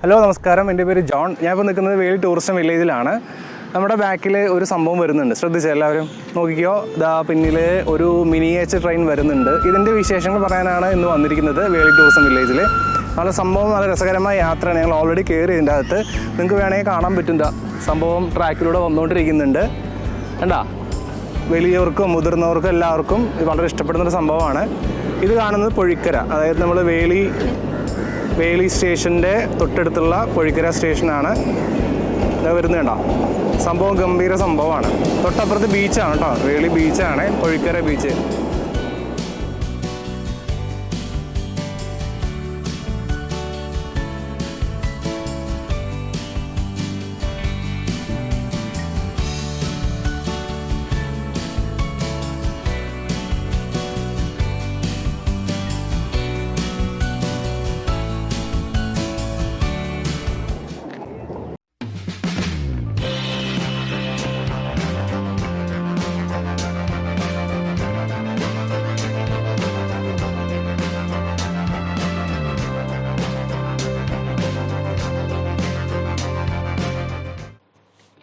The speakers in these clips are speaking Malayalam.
ഹലോ നമസ്കാരം, എൻ്റെ പേര് ജോൺ. ഞാനിപ്പോൾ നിൽക്കുന്നത് വേലി ടൂറിസ്റ്റ് വില്ലേജിലാണ്. നമ്മുടെ ബാക്കിൽ ഒരു സംഭവം വരുന്നുണ്ട്, ശ്രദ്ധിച്ചോ എല്ലാവരും? നോക്കിക്കോ, ഇതാ പിന്നിൽ ഒരു മിനിയേച്ചർ ട്രെയിൻ വരുന്നുണ്ട്. ഇതിൻ്റെ വിശേഷങ്ങൾ പറയാനാണ് ഇന്ന് വന്നിരിക്കുന്നത് വേലി ടൂറിസം വില്ലേജിൽ. നല്ല സംഭവം, നല്ല രസകരമായ യാത്രയാണ്. ഞങ്ങൾ ഓൾറെഡി കയറി ഇതിൻ്റെ അകത്ത്. നിങ്ങൾക്ക് വേണമെങ്കിൽ കാണാൻ പറ്റും, സംഭവം ട്രാക്കിലൂടെ വന്നുകൊണ്ടിരിക്കുന്നുണ്ട്. കണ്ടാ, വലിയവർക്കും മുതിർന്നവർക്കും എല്ലാവർക്കും ഇത് വളരെ ഇഷ്ടപ്പെടുന്നൊരു സംഭവമാണ്. ഇത് കാണുന്നത് പൊഴിക്കര, അതായത് നമ്മൾ വേലി സ്റ്റേഷൻ്റെ തൊട്ടടുത്തുള്ള പൊഴിക്കര സ്റ്റേഷനാണ്. ഇതാ വരുന്നുണ്ടോ, സംഭവം ഗംഭീര സംഭവമാണ്. തൊട്ടപ്പുറത്ത് ബീച്ചാണ് കേട്ടോ, വേലി ബീച്ചാണ്, പൊഴിക്കര ബീച്ച്.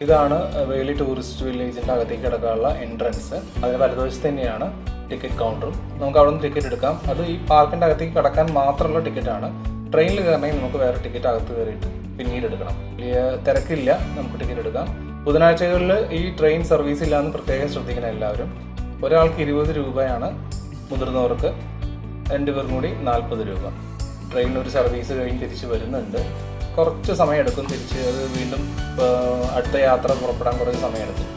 ഇതാണ് വേലി ടൂറിസ്റ്റ് വില്ലേജിൻ്റെ അകത്തേക്ക് കിടക്കാനുള്ള എൻട്രൻസ്. അതിന് വലതുവശത്ത് തന്നെയാണ് ടിക്കറ്റ് കൗണ്ടറും. നമുക്ക് അവിടെ നിന്ന് ടിക്കറ്റ് എടുക്കാം. അത് ഈ പാർക്കിൻ്റെ അകത്തേക്ക് കടക്കാൻ മാത്രമുള്ള ടിക്കറ്റാണ്. ട്രെയിനിൽ കയറണമെങ്കിൽ നമുക്ക് വേറെ ടിക്കറ്റ് അകത്ത് കയറിയിട്ട് പിന്നീട് എടുക്കണം. വലിയ തിരക്കില്ല, നമുക്ക് ടിക്കറ്റ് എടുക്കാം. ബുധനാഴ്ചകളിൽ ഈ ട്രെയിൻ സർവീസ് ഇല്ലാന്ന് പ്രത്യേകം ശ്രദ്ധിക്കണം എല്ലാവരും. ഒരാൾക്ക് 20 രൂപയാണ്, മുതിർന്നവർക്ക് 2 പേർക്കും കൂടി 40 രൂപ. ട്രെയിനിനൊരു സർവീസ് കഴിഞ്ഞ് തിരിച്ച് വരുന്നുണ്ട്. കുറച്ച് സമയമെടുക്കും തിരിച്ച്, അത് വീണ്ടും അടുത്ത യാത്ര പുറപ്പെടാൻ കുറച്ച് സമയമെടുക്കും.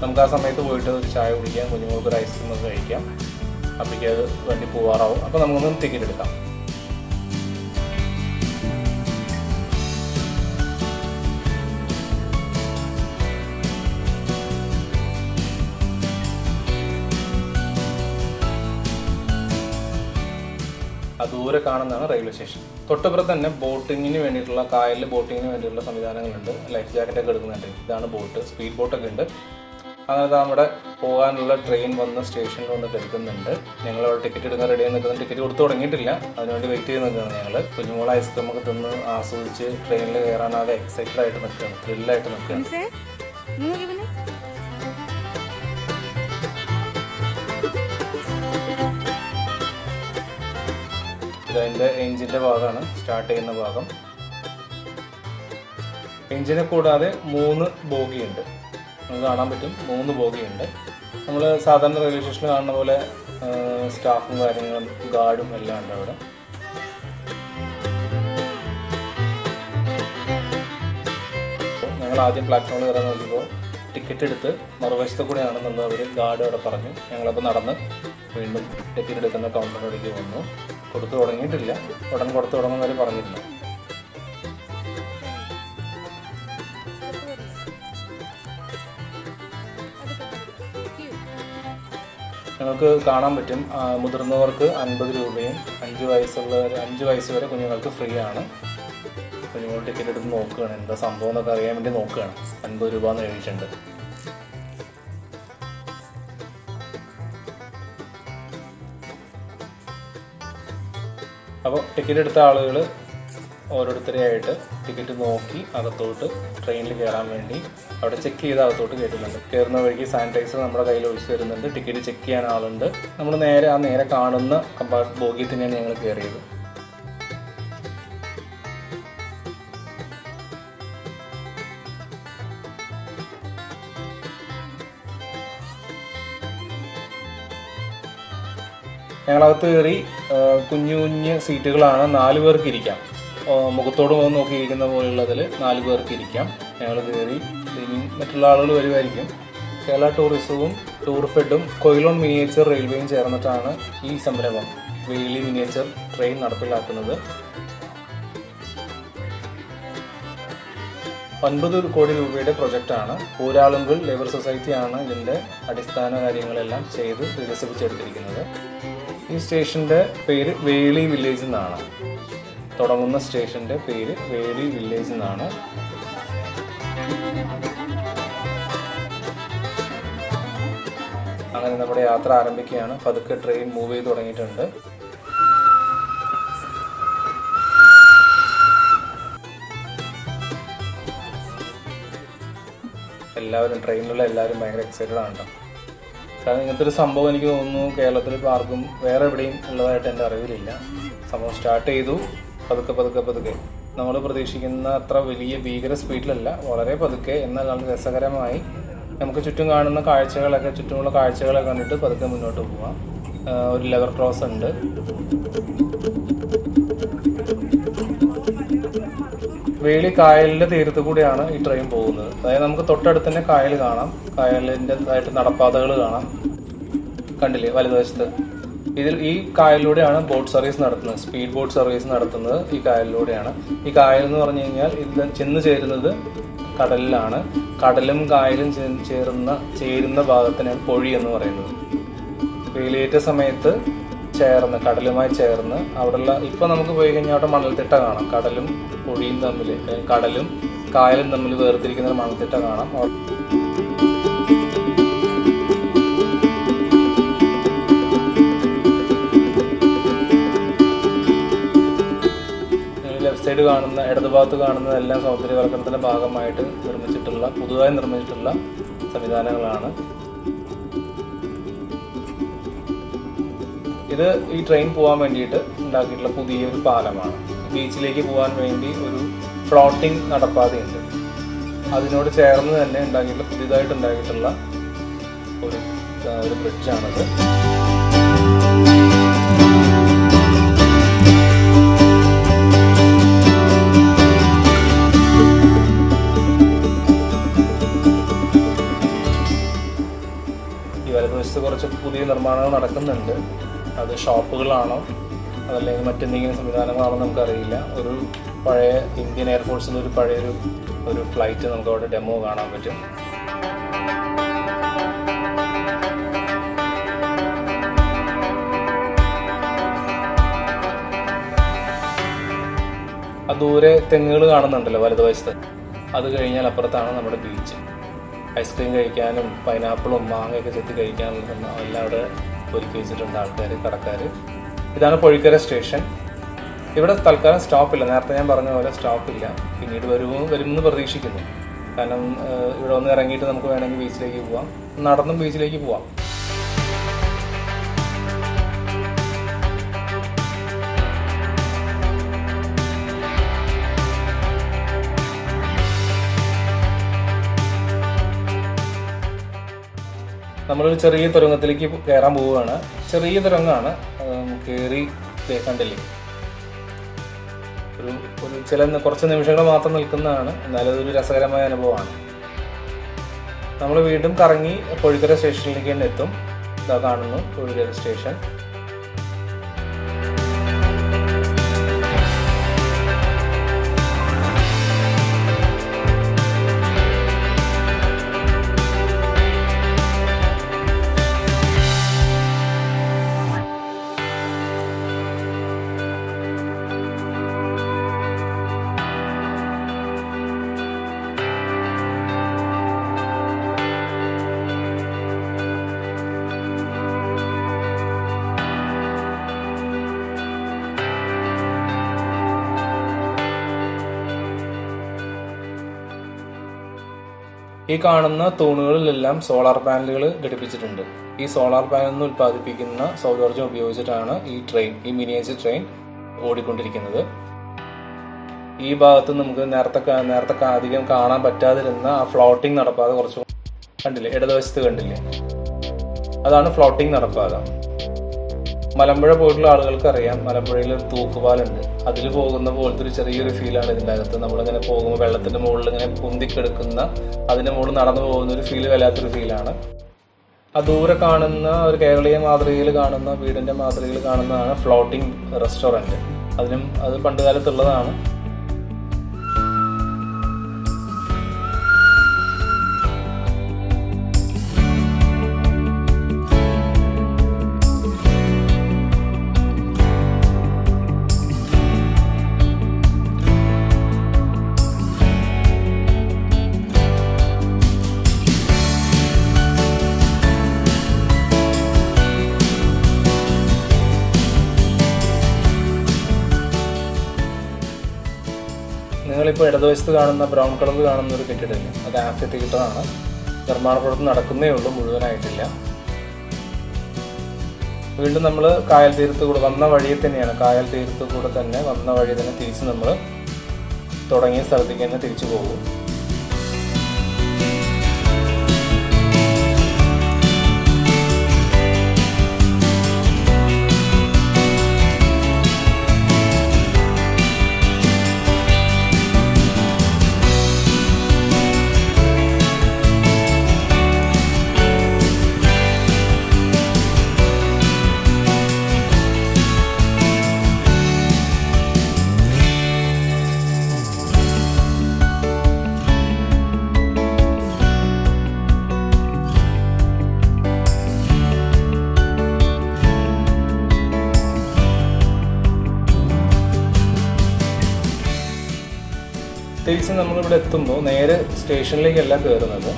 നമുക്ക് ആ സമയത്ത് പോയിട്ട് ഒരു ചായ കുടിക്കാം, കുഞ്ഞുങ്ങൾക്ക് ഒരു ഐസ്ക്രീം ഒക്കെ കഴിക്കാം. അപ്പോഴേക്ക് അത് വണ്ടി പോവാറാവും. അപ്പോൾ നമുക്കൊന്ന് ടിക്കറ്റ് എടുക്കാം. ദൂരെ കാണുന്നതാണ് റെയിൽവേ സ്റ്റേഷൻ. തൊട്ടപ്പുറത്ത് തന്നെ ബോട്ടിങ്ങിന് വേണ്ടിയിട്ടുള്ള, കായലിൽ ബോട്ടിങ്ങിന് വേണ്ടിയിട്ടുള്ള സംവിധാനങ്ങളുണ്ട്. ലൈഫ് ജാക്കറ്റൊക്കെ എടുക്കുന്നുണ്ട്. ഇതാണ് ബോട്ട്, സ്പീഡ് ബോട്ടൊക്കെ ഉണ്ട്. അങ്ങനെ നമ്മുടെ പോകാനുള്ള ട്രെയിൻ വന്ന് സ്റ്റേഷനിൽ വന്ന് എടുക്കുന്നുണ്ട്. ഞങ്ങളവിടെ ടിക്കറ്റ് എടുക്കാൻ റെഡി ആയി നിൽക്കുന്നത്. ടിക്കറ്റ് കൊടുത്തു തുടങ്ങിയിട്ടില്ല, അതിനുവേണ്ടി വെയിറ്റ് ചെയ്ത് നിൽക്കുകയാണ് ഞങ്ങൾ. കുഞ്ഞുമോളെ ഐസ്ക്രീമൊക്കെ തിന്ന് ആസ്വദിച്ച് ട്രെയിനിൽ കയറാനാകെ എക്സൈറ്റഡ് ആയിട്ട് നിൽക്കുകയാണ്, ത്രില്ലായിട്ട് നിൽക്കുകയാണ്. ഇതിൻ്റെ എഞ്ചിൻ്റെ ഭാഗമാണ്, സ്റ്റാർട്ട് ചെയ്യുന്ന ഭാഗം. എഞ്ചിനെ കൂടാതെ 3 ബോഗിയുണ്ട്, നമുക്ക് കാണാൻ പറ്റും. 3 ബോഗിയുണ്ട്. നമ്മൾ സാധാരണ റെയിൽവേ സ്റ്റേഷനിൽ കാണുന്ന പോലെ സ്റ്റാഫും കാര്യങ്ങളും ഗാർഡും എല്ലാം ഉണ്ട് അവിടെ. ഞങ്ങൾ ആദ്യം പ്ലാറ്റ്ഫോമിൽ കയറാൻ നോക്കിയപ്പോൾ ടിക്കറ്റ് എടുത്ത് മറുവശത്ത് കൂടെയാണെന്നുള്ളത് അവർ ഗാർഡ് അവിടെ പറഞ്ഞു. ഞങ്ങളപ്പോൾ നടന്ന് വീണ്ടും ടിക്കറ്റ് എടുക്കുന്ന കൗണ്ടറിലേക്ക് വന്നു. കൊടുത്തു തുടങ്ങിയിട്ടില്ല, ഉടൻ കൊടുത്തു തുടങ്ങുന്നവർ പറഞ്ഞിരുന്നു. നിങ്ങൾക്ക് കാണാൻ പറ്റും, മുതിർന്നവർക്ക് 50 രൂപയും 5 വയസ്സ് വരെ കുഞ്ഞുങ്ങൾക്ക് ഫ്രീ ആണ്. കുഞ്ഞുങ്ങൾ ടിക്കറ്റ് എടുത്ത് നോക്കുകയാണ്, എന്താ സംഭവം എന്നൊക്കെ അറിയാൻ വേണ്ടി നോക്കുകയാണ്. 50 രൂപ എന്ന് എഴുതിയിട്ടുണ്ട്. അപ്പോൾ ടിക്കറ്റ് എടുത്ത ആളുകൾ ഓരോരുത്തരെയായിട്ട് ടിക്കറ്റ് നോക്കി അകത്തോട്ട് ട്രെയിനിൽ കയറാൻ വേണ്ടി അവിടെ ചെക്ക് ചെയ്ത് അകത്തോട്ട് കയറ്റുന്നുണ്ട്. കയറുന്ന വഴിക്ക് സാനിറ്റൈസർ നമ്മുടെ കയ്യിൽ ഒഴിച്ച് തരുന്നുണ്ട്. ടിക്കറ്റ് ചെക്ക് ചെയ്യാൻ ആളുണ്ട്. നമ്മൾ നേരെ കാണുന്ന ബോഗിയിൽ തന്നെയാണ് ഞങ്ങൾ കയറിയത്. ഞങ്ങളകത്ത് കയറി. കുഞ്ഞു സീറ്റുകളാണ്, 4 പേർക്ക് ഇരിക്കാം. മുഖത്തോട് നോക്കിയിരിക്കുന്ന പോലുള്ളതിൽ 4 പേർക്ക് ഇരിക്കാം. ഞങ്ങൾ കയറി. ഇനി മറ്റുള്ള ആളുകൾ വരുമായിരിക്കും. കേരള ടൂറിസവും ടൂർ ഫെഡും കൊയിലോൺ മിനിയേച്ചർ റെയിൽവേയും ചേർന്നിട്ടാണ് ഈ സംരംഭം വേലി മിനിയേച്ചർ ട്രെയിൻ നടപ്പിലാക്കുന്നത്. 9 കോടി രൂപയുടെ പ്രൊജക്റ്റാണ്. ഊരാളുങ്കൽ ലേബർ സൊസൈറ്റിയാണ് ഇതിൻ്റെ അടിസ്ഥാന കാര്യങ്ങളെല്ലാം ചെയ്ത് വികസിപ്പിച്ചെടുത്തിരിക്കുന്നത്. ഈ സ്റ്റേഷൻ്റെ പേര് വേലി വില്ലേജ് എന്നാണ്. തുടങ്ങുന്ന സ്റ്റേഷൻ്റെ പേര് വേലി വില്ലേജ് എന്നാണ്. അങ്ങനെ നമ്മുടെ യാത്ര ആരംഭിക്കുകയാണ്. പതുക്കെ ട്രെയിൻ മൂവ് ചെയ്ത് തുടങ്ങിയിട്ടുണ്ട്. എല്ലാവരും ട്രെയിനിലുള്ള എല്ലാവരും ഭയങ്കര എക്സൈറ്റഡ് ആണ് കേട്ടോ. കാരണം ഇങ്ങനത്തെ ഒരു സംഭവം എനിക്ക് തോന്നുന്നു കേരളത്തിൽ ഇപ്പോൾ ആർക്കും വേറെ എവിടെയും ഉള്ളതായിട്ട് എൻ്റെ അറിവിലില്ല. സംഭവം സ്റ്റാർട്ട് ചെയ്തു പതുക്കെ നമ്മൾ പ്രതീക്ഷിക്കുന്ന അത്ര വലിയ ഭീകര സ്പീഡിലല്ല, വളരെ പതുക്കെ, എന്നാൽ നല്ല രസകരമായി നമുക്ക് ചുറ്റും കാണുന്ന കാഴ്ചകളൊക്കെ, ചുറ്റുമുള്ള കാഴ്ചകളൊക്കെ കണ്ടിട്ട് പതുക്കെ മുന്നോട്ട് പോവാം. ഒരു ലെവൽ ക്രോസ് ഉണ്ട്. വേളി കായലിൻ്റെ തീരത്ത് കൂടിയാണ് ഈ ട്രെയിൻ പോകുന്നത്. അതായത് നമുക്ക് തൊട്ടടുത്ത് തന്നെ കായൽ കാണാം, കായലിൻ്റെതായിട്ട് നടപ്പാതകൾ കാണാം. കണ്ടില്ലേ വലതുവശത്ത്? ഈ കായലിലൂടെയാണ് ബോട്ട് സർവീസ് നടത്തുന്നത്, സ്പീഡ് ബോട്ട് സർവീസ് നടത്തുന്നത് ഈ കായലിലൂടെയാണ്. ഈ കായൽ എന്ന് പറഞ്ഞു കഴിഞ്ഞാൽ ഇത് ചെന്ന് ചേരുന്നത് കടലിലാണ്. കടലും കായലും ചേരുന്ന ഭാഗത്തിനാണ് പൊഴി എന്ന് പറയുന്നത്. വേലിയേറ്റ സമയത്ത് കടലുമായി ചേർന്ന് അവിടെയുള്ള, ഇപ്പം നമുക്ക് പോയി കഴിഞ്ഞാൽ അവിടെ മണൽത്തിട്ട കാണാം. കടലും പൊഴിയും തമ്മിൽ, കടലും കായലും തമ്മിൽ വേർതിരിക്കുന്ന ഒരു മണൽത്തിട്ട കാണാം. ലെഫ്റ്റ് സൈഡ് കാണുന്ന, ഇടതുഭാഗത്ത് കാണുന്നതെല്ലാം സൗന്ദര്യവൽക്കരണത്തിൻ്റെ ഭാഗമായിട്ട് പുതുതായി നിർമ്മിച്ചിട്ടുള്ള സംവിധാനങ്ങളാണ്. ഇത് ഈ ട്രെയിൻ പോകാൻ വേണ്ടിയിട്ട് ഉണ്ടാക്കിയിട്ടുള്ള പുതിയൊരു പാലമാണ്. ബീച്ചിലേക്ക് പോകാൻ വേണ്ടി ഒരു ഫ്ലോട്ടിംഗ് നടപ്പാതയുണ്ട്. അതിനോട് ചേർന്ന് തന്നെ പുതിയതായിട്ട് ഉണ്ടാക്കിയിട്ടുള്ള ഒരു ബ്രിഡ്ജാണത്. ഈ വലതുവശത്ത് കുറച്ച് പുതിയ നിർമ്മാണങ്ങൾ നടക്കുന്നുണ്ട്. അത് ഷോപ്പുകളാണോ അതല്ലെങ്കിൽ മറ്റെന്തെങ്കിലും സംവിധാനങ്ങളാണോ നമുക്കറിയില്ല. ഒരു പഴയ ഇന്ത്യൻ എയർഫോഴ്സിൻ്റെ ഒരു ഫ്ലൈറ്റ് നമുക്ക് അവിടെ ഡെമോ കാണാൻ പറ്റും. ദൂരെ തെങ്ങുകൾ കാണുന്നുണ്ടല്ലോ വലതുവശത്ത്. അത് കഴിഞ്ഞാൽ അപ്പുറത്താണ് നമ്മുടെ ബീച്ച്. ഐസ്ക്രീം കഴിക്കാനും പൈനാപ്പിളും മാങ്ങയൊക്കെ ചെത്തി കഴിക്കാനും എല്ലാം അവിടെ ഒരുക്കി വെച്ചിട്ടുണ്ട് കടക്കാർ. ഇതാണ് പൊഴിക്കര സ്റ്റേഷൻ. ഇവിടെ തൽക്കാലം സ്റ്റോപ്പില്ല. നേരത്തെ ഞാൻ പറഞ്ഞ പോലെ സ്റ്റോപ്പില്ല. പിന്നീട് വരുമെന്ന് പ്രതീക്ഷിക്കുന്നു. കാരണം ഇവിടെ ഒന്ന് ഇറങ്ങിയിട്ട് നമുക്ക് വേണമെങ്കിൽ ബീച്ചിലേക്ക് പോവാം, നടന്നും ബീച്ചിലേക്ക് പോവാം. നമ്മളൊരു ചെറിയ തുരങ്കത്തിലേക്ക് കയറാൻ പോവുകയാണ്. ചെറിയ തുരങ്കമാണ്. കയറി കണ്ടില്ലേ, കുറച്ച് നിമിഷങ്ങൾ മാത്രം നിൽക്കുന്നതാണ്. എന്നാലും അതൊരു രസകരമായ അനുഭവമാണ്. നമ്മൾ വീണ്ടും കറങ്ങി പൊഴിക്കര സ്റ്റേഷനിലേക്ക് തന്നെ എത്തും. ഇതാ കാണുന്നു പൊഴിക്കര സ്റ്റേഷൻ. ഈ കാണുന്ന തൂണുകളിലെല്ലാം സോളാർ പാനലുകൾ ഘടിപ്പിച്ചിട്ടുണ്ട്. ഈ സോളാർ പാനലിൽ നിന്ന് ഉൽപ്പാദിപ്പിക്കുന്ന സൗരോർജ്ജം ഉപയോഗിച്ചിട്ടാണ് ഈ മിനിയേച്ചർ ട്രെയിൻ ഓടിക്കൊണ്ടിരിക്കുന്നത്. ഈ ഭാഗത്ത് നമുക്ക് നേരത്തെ അധികം കാണാൻ പറ്റാതിരുന്ന ആ ഫ്ലോട്ടിംഗ് നടപ്പാത കുറച്ച് കണ്ടില്ലേ, ഇടതുവശത്ത് കണ്ടില്ലേ, അതാണ് ഫ്ലോട്ടിംഗ് നടപ്പാത. മലമ്പുഴ പോയിട്ടുള്ള ആളുകൾക്ക് അറിയാം, മലമ്പുഴയിൽ ഒരു തൂക്കുപാലുണ്ട്. അതിൽ പോകുന്ന പോലത്തെ ഒരു ചെറിയൊരു ഫീലാണ് ഇതിൻ്റെ അകത്ത്. നമ്മളിങ്ങനെ പോകുമ്പോൾ വെള്ളത്തിൻ്റെ മുകളിൽ ഇങ്ങനെ പൊന്തിക്കെടുക്കുന്ന, അതിൻ്റെ മുകളിൽ നടന്നു പോകുന്ന ഒരു ഫീല് വല്ലാത്തൊരു ഫീലാണ്. ആ ദൂരെ കാണുന്ന ഒരു കേരളീയ മാതൃകയിൽ കാണുന്ന, വീടിൻ്റെ മാതൃകയിൽ കാണുന്നതാണ് ഫ്ലോട്ടിംഗ് റെസ്റ്റോറൻറ്റ്. അത് പണ്ട് കാലത്തുള്ളതാണ്. നിങ്ങളിപ്പോൾ ഇടതുവശത്ത് കാണുന്ന ബ്രൗൺ കളർ കാണുന്ന ഒരു കെട്ടിടമില്ല, അത് ആംഫി തിയേറ്ററാണ്. നിർമ്മാണ പ്രവർത്തനം നടക്കുന്നേ ഉള്ളൂ, മുഴുവനായിട്ടില്ല. വീണ്ടും നമ്മൾ കായൽ തീരത്ത് കൂടെ വന്ന വഴിയിൽ തന്നെയാണ്, കായൽ തീരത്ത് കൂടെ തന്നെ വന്ന വഴി തന്നെ തിരിച്ച് നമ്മൾ തുടങ്ങിയ സ്ഥലത്തേക്ക് തന്നെ തിരിച്ചു പോകും. തിരിച്ച് നമ്മളിവിടെ എത്തുമ്പോൾ നേരെ സ്റ്റേഷനിലേക്കല്ല കയറുന്നത്.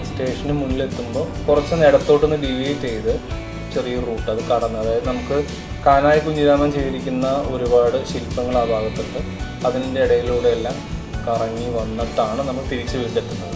സ്റ്റേഷന് മുന്നിലെത്തുമ്പോൾ കുറച്ചൊന്ന് ഇടത്തോട്ടൊന്ന് ഡീവിയേറ്റ് ചെയ്ത് ചെറിയൊരു റൂട്ട് അത് കടന്ന്, അതായത് നമുക്ക് കാനായി കുഞ്ഞിരാമൻ ചെയ്തിരിക്കുന്ന ഒരുപാട് ശില്പങ്ങൾ ആ ഭാഗത്തുണ്ട്. അതിൻ്റെ ഇടയിലൂടെ എല്ലാം കറങ്ങി വന്നിട്ടാണ് നമ്മൾ തിരിച്ച് വീട്ടിലെത്തുന്നത്.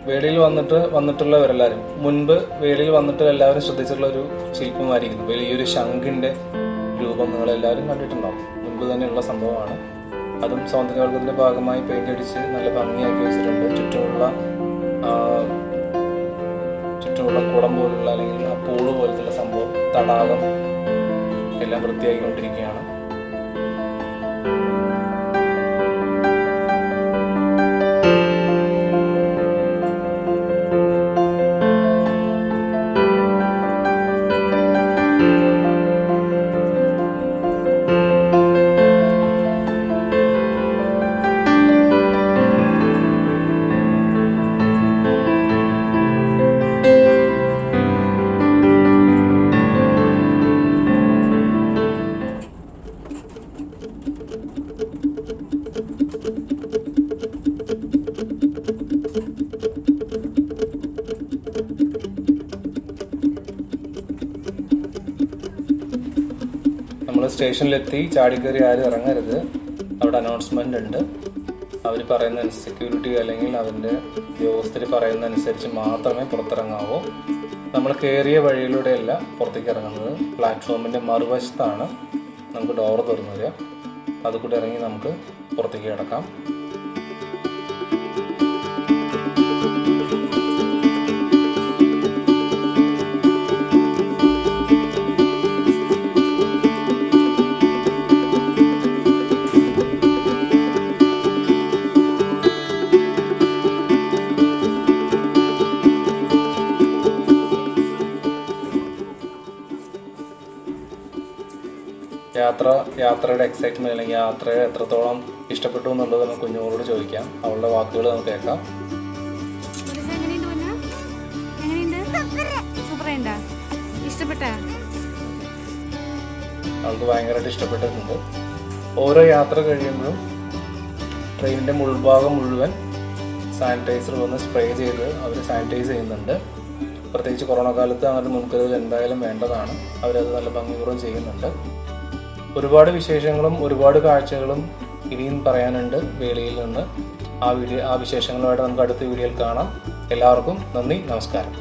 വേളിയിൽ വന്നിട്ടുള്ളവരെല്ലാവരും മുൻപ് വേളിയിൽ വന്നിട്ട് എല്ലാവരും ശ്രദ്ധിച്ചിട്ടുള്ള ഒരു ശില്പമായിരിക്കുന്നു. വലിയൊരു ശംഖിന്റെ രൂപം നിങ്ങളെല്ലാവരും കണ്ടിട്ടുണ്ടാവും. മുൻപ് തന്നെയുള്ള സംഭവമാണ്. അതും സൗന്ദര്യവർഗത്തിന്റെ ഭാഗമായി പെയിന്റ് അടിച്ച് നല്ല ഭംഗിയാക്കി വെച്ചിട്ടുണ്ട്. ചുറ്റുമുള്ള കുളം പോലുള്ള അല്ലെങ്കിൽ ആ പൂള് പോലത്തുള്ള സംഭവം, തടാകം എല്ലാം വൃത്തിയാക്കിക്കൊണ്ടിരിക്കുകയാണ്. നമ്മൾ സ്റ്റേഷനിലെത്തി, ചാടിക്കയറി ആരും ഇറങ്ങരുത്. അവിടെ അനൗൺസ്മെൻ്റ് ഉണ്ട്. അവർ പറയുന്ന സെക്യൂരിറ്റി അല്ലെങ്കിൽ അതിൻ്റെ ഉദ്യോഗസ്ഥർ പറയുന്നതനുസരിച്ച് മാത്രമേ പുറത്തിറങ്ങാവൂ. നമ്മൾ കയറിയ വഴിയിലൂടെയല്ല പുറത്തേക്ക് ഇറങ്ങുന്നത്. പ്ലാറ്റ്ഫോമിൻ്റെ മറുവശത്താണ് നമുക്ക് ഡോർ തുറന്നു തരിക. അതുകൂടെ ഇറങ്ങി നമുക്ക് പുറത്തേക്ക് കിടക്കാം. യാത്രയുടെ എക്സൈറ്റ്മെന്റ് അല്ലെങ്കിൽ യാത്രയെ എത്രത്തോളം ഇഷ്ടപ്പെട്ടു എന്നുള്ളത് നമുക്ക് കുഞ്ഞുങ്ങളോട് ചോദിക്കാം. അവളുടെ വാക്കുകൾ നമുക്ക് കേൾക്കാം. അവൾക്ക് ഭയങ്കരമായിട്ട് ഇഷ്ടപ്പെട്ടിട്ടുണ്ട്. ഓരോ യാത്ര കഴിയുമ്പോഴും ട്രെയിനിൻ്റെ മുൾഭാഗം മുഴുവൻ സാനിറ്റൈസർ വന്ന് സ്പ്രേ ചെയ്ത് അവർ സാനിറ്റൈസ് ചെയ്യുന്നുണ്ട്. പ്രത്യേകിച്ച് കൊറോണ കാലത്ത് അങ്ങനെ മുൻകരുതൽ എന്തായാലും വേണ്ടതാണ്. അവരത് നല്ല ഭംഗിപൂർവ്വം ചെയ്യുന്നുണ്ട്. ഒരുപാട് വിശേഷങ്ങളും ഒരുപാട് കാഴ്ചകളും ഇനിയും പറയാനുണ്ട് വേളിയിൽ നിന്ന്. ആ വിശേഷങ്ങളുമായിട്ട് നമുക്ക് അടുത്ത വീഡിയോയിൽ കാണാം. എല്ലാവർക്കും നന്ദി, നമസ്കാരം.